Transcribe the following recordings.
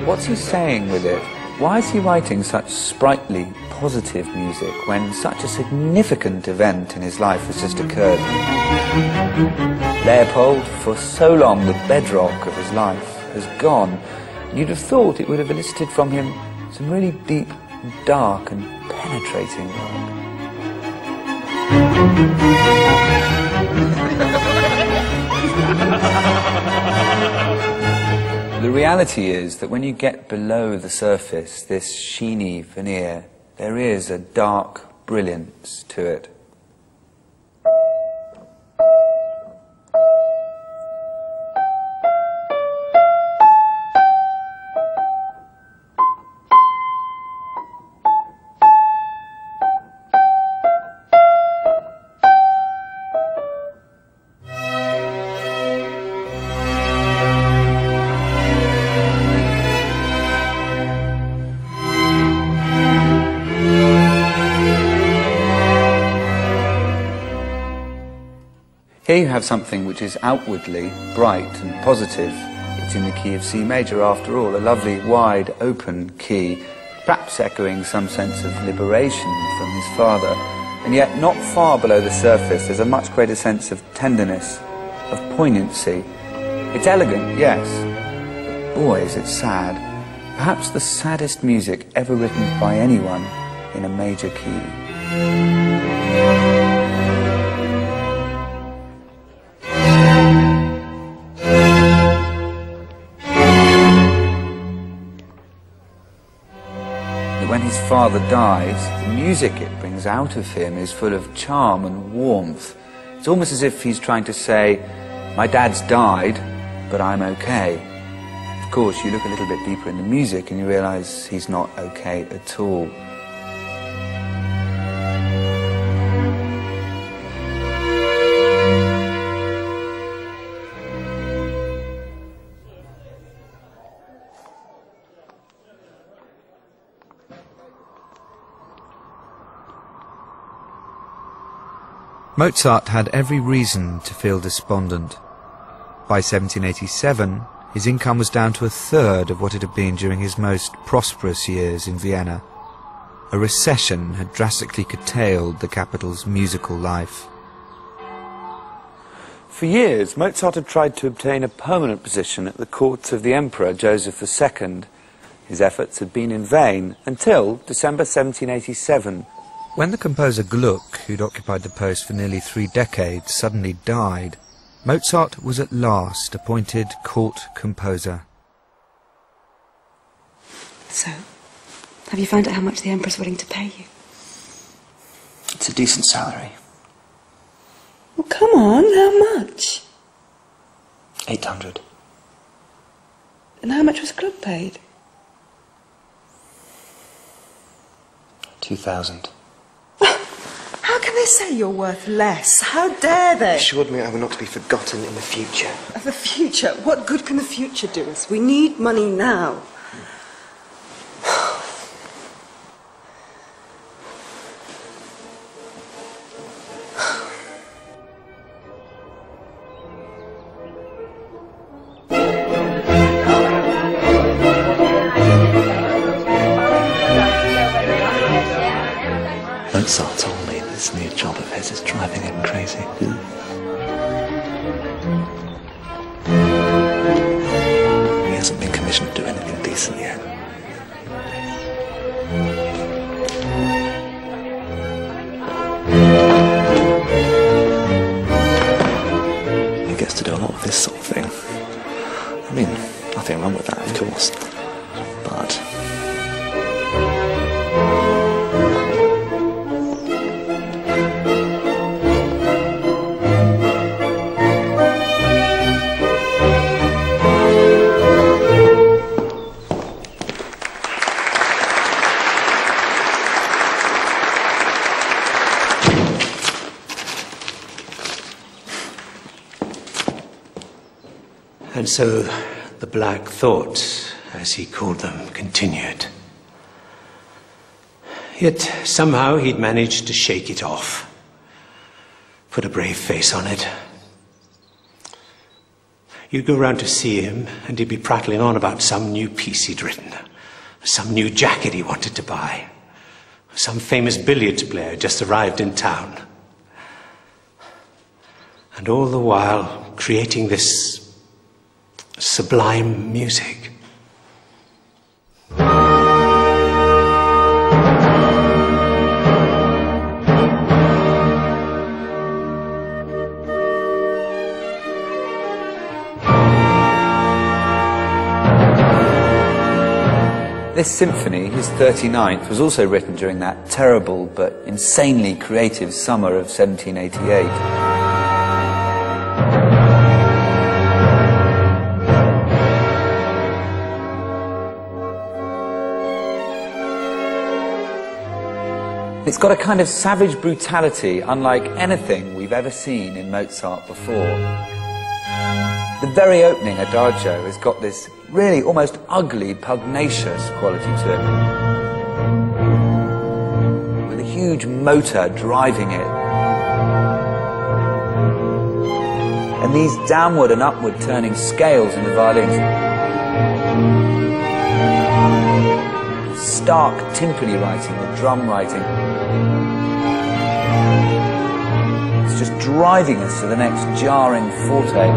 What's he saying with it? Why is he writing such sprightly, positive music when such a significant event in his life has just occurred? Leopold, for so long the bedrock of his life, has gone. You'd have thought it would have elicited from him some really deep, dark and penetrating work. The reality is that when you get below the surface, this sheeny veneer, there is a dark brilliance to it. Here you have something which is outwardly bright and positive. It's in the key of C major after all, a lovely, wide, open key, perhaps echoing some sense of liberation from his father. And yet not far below the surface there's a much greater sense of tenderness, of poignancy. It's elegant, yes, but boy is it sad. Perhaps the saddest music ever written by anyone in a major key. When his father dies, the music it brings out of him is full of charm and warmth. It's almost as if he's trying to say, my dad's died, but I'm okay. Of course, you look a little bit deeper in the music and you realize he's not okay at all. Mozart had every reason to feel despondent. By 1787, his income was down to a third of what it had been during his most prosperous years in Vienna. A recession had drastically curtailed the capital's musical life. For years, Mozart had tried to obtain a permanent position at the court of the Emperor Joseph II. His efforts had been in vain until December 1787. When the composer Gluck, who'd occupied the post for nearly 3 decades, suddenly died, Mozart was at last appointed court composer. So, have you found out how much the Emperor's willing to pay you? It's a decent salary. Well, come on, how much? 800. And how much was Gluck paid? 2,000. How can they say you're worth less? How dare they? Assured me I were not to be forgotten in the future. The future? What good can the future do us? We need money now. Mozart told me this new job of his is driving him crazy. He hasn't been commissioned to do anything decent yet. He gets to do a lot of this sort of thing. I mean, nothing wrong with that, of course. But so the black thoughts, as he called them, continued. Yet somehow he'd managed to shake it off, put a brave face on it. You'd go round to see him, and he'd be prattling on about some new piece he'd written, some new jacket he wanted to buy, some famous billiards player just arrived in town. And all the while creating this sublime music. This symphony, his 39th, was also written during that terrible but insanely creative summer of 1788. It's got a kind of savage brutality unlike anything we've ever seen in Mozart before. The very opening adagio has got this really almost ugly, pugnacious quality to it, with a huge motor driving it. And these downward and upward turning scales in the violins. Stark timpani writing, the drum writing. It's just driving us to the next jarring forte.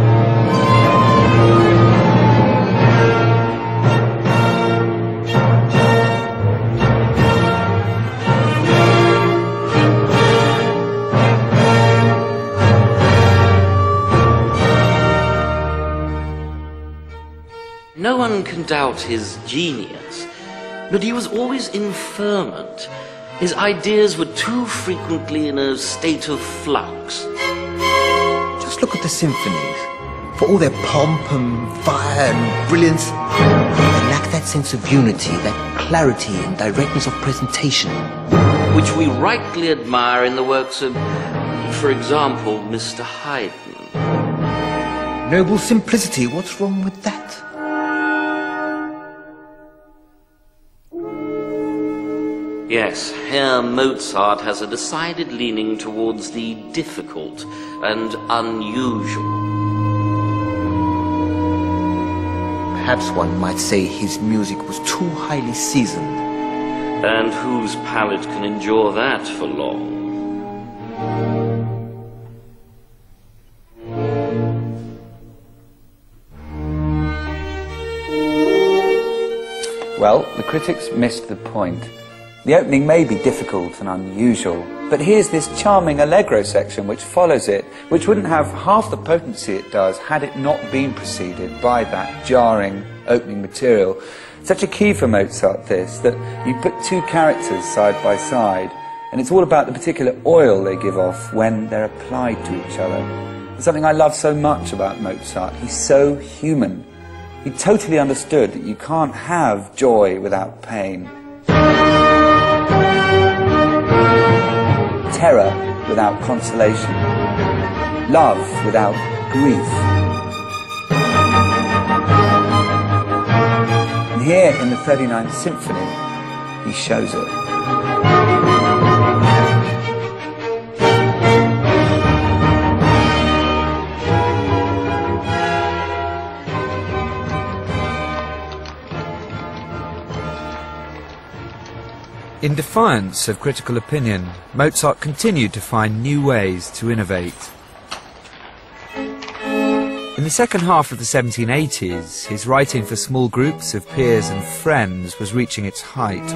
No one can doubt his genius, but he was always infirmant. His ideas were too frequently in a state of flux. Just look at the symphonies. For all their pomp and fire and brilliance, they lack that sense of unity, that clarity and directness of presentation. Which we rightly admire in the works of, for example, Mr. Haydn. Noble simplicity, what's wrong with that? Yes, Herr Mozart has a decided leaning towards the difficult and unusual. Perhaps one might say his music was too highly seasoned. And whose palate can endure that for long? Well, the critics missed the point. The opening may be difficult and unusual, but here's this charming allegro section which follows it, which wouldn't have half the potency it does had it not been preceded by that jarring opening material. Such a key for Mozart, this, that you put two characters side by side, and it's all about the particular oil they give off when they're applied to each other. It's something I love so much about Mozart. He's so human. He totally understood that you can't have joy without pain. Terror without consolation, love without grief. And here in the 39th Symphony, he shows it. In defiance of critical opinion, Mozart continued to find new ways to innovate. In the second half of the 1780s, his writing for small groups of peers and friends was reaching its height.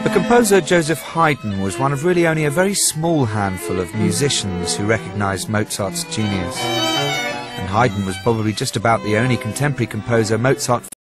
The composer Joseph Haydn was one of really only a very small handful of musicians who recognised Mozart's genius. And Haydn was probably just about the only contemporary composer Mozart